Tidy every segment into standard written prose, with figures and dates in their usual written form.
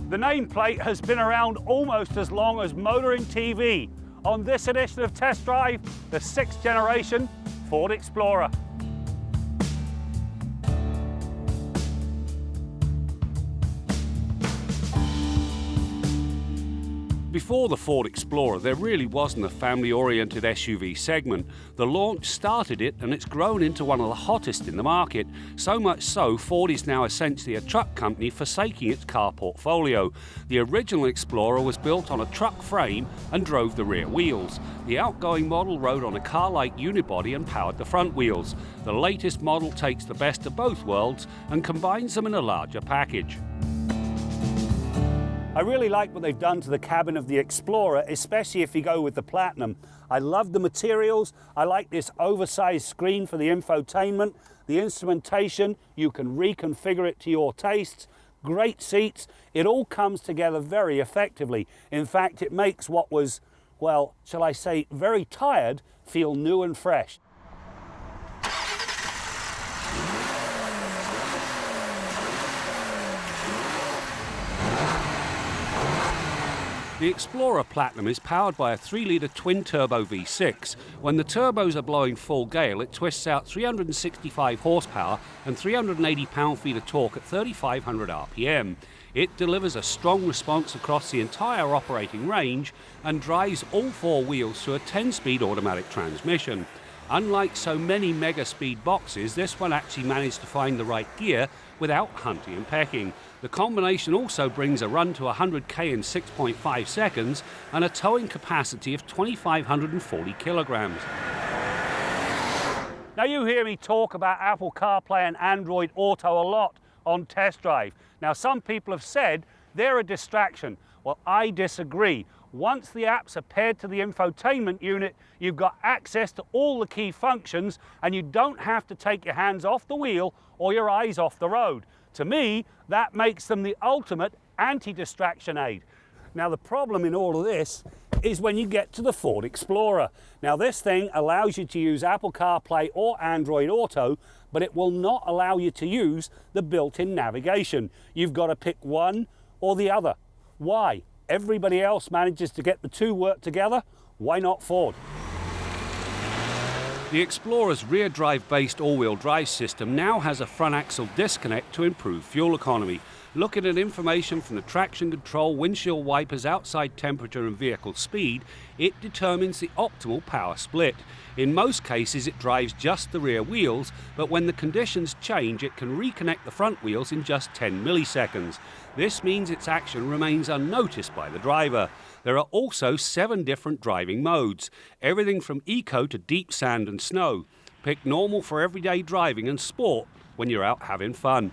The nameplate has been around almost as long as motoring TV. On this edition of Test Drive, the 6th generation Ford Explorer. Before the Ford Explorer, there really wasn't a family-oriented SUV segment. The launch started it, and it's grown into one of the hottest in the market. So much so, Ford is now essentially a truck company forsaking its car portfolio. The original Explorer was built on a truck frame and drove the rear wheels. The outgoing model rode on a car-like unibody and powered the front wheels. The latest model takes the best of both worlds and combines them in a larger package. I really like what they've done to the cabin of the Explorer, especially if you go with the Platinum. I love the materials. I like this oversized screen for the infotainment. The instrumentation, you can reconfigure it to your tastes. Great seats. It all comes together very effectively. In fact, it makes what was, well, shall I say, very tired feel new and fresh. The Explorer Platinum is powered by a 3-litre twin-turbo V6. When the turbos are blowing full gale, it twists out 365 horsepower and 380 pound-feet of torque at 3,500 RPM. It delivers a strong response across the entire operating range and drives all 4 wheels through a 10-speed automatic transmission. Unlike so many mega-speed boxes, this one actually managed to find the right gear without hunting and pecking. The combination also brings a run to 100k in 6.5 seconds and a towing capacity of 2,540 kilograms. Now you hear me talk about Apple Carplay and Android Auto a lot on Test Drive. Now some people have said they're a distraction. Well, I disagree. Once the apps are paired to the infotainment unit, you've got access to all the key functions and you don't have to take your hands off the wheel or your eyes off the road. To me, that makes them the ultimate anti-distraction aid. Now the problem in all of this is when you get to the Ford Explorer. Now this thing allows you to use Apple CarPlay or Android Auto, but it will not allow you to use the built-in navigation. You've got to pick one or the other. Why? Everybody else manages to get the two work together. Why not Ford? The Explorer's rear drive-based all-wheel drive system now has a front axle disconnect to improve fuel economy. Looking at information from the traction control, windshield wipers, outside temperature and vehicle speed, it determines the optimal power split. In most cases it drives just the rear wheels, but when the conditions change it can reconnect the front wheels in just 10 milliseconds. This means its action remains unnoticed by the driver. There are also 7 different driving modes, everything from eco to deep sand and snow. Pick normal for everyday driving and sport when you're out having fun.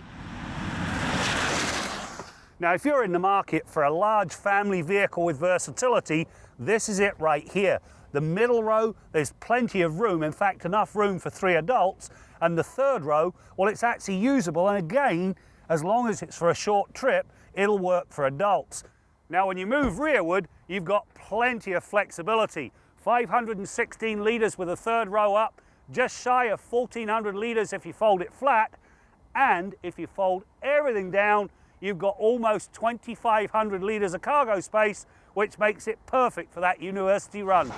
Now, if you're in the market for a large family vehicle with versatility, this is it right here. The middle row, there's plenty of room, in fact, enough room for 3 adults. And the third row, well, it's actually usable. And again, as long as it's for a short trip, it'll work for adults. Now, when you move rearward, you've got plenty of flexibility. 516 litres with a third row up, just shy of 1,400 litres if you fold it flat. And if you fold everything down, you've got almost 2,500 litres of cargo space, which makes it perfect for that university run.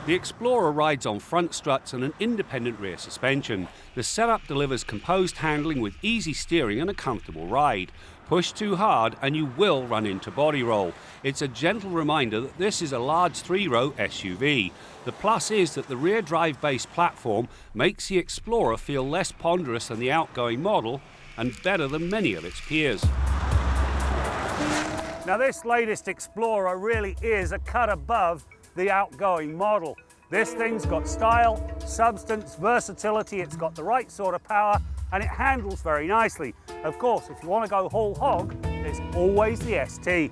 The Explorer rides on front struts and an independent rear suspension. The setup delivers composed handling with easy steering and a comfortable ride. Push too hard and you will run into body roll. It's a gentle reminder that this is a large 3-row SUV. The plus is that the rear drive-based platform makes the Explorer feel less ponderous than the outgoing model and better than many of its peers. Now this latest Explorer really is a cut above the outgoing model. This thing's got style, substance, versatility, it's got the right sort of power, and it handles very nicely. Of course, if you want to go whole hog, there's always the ST.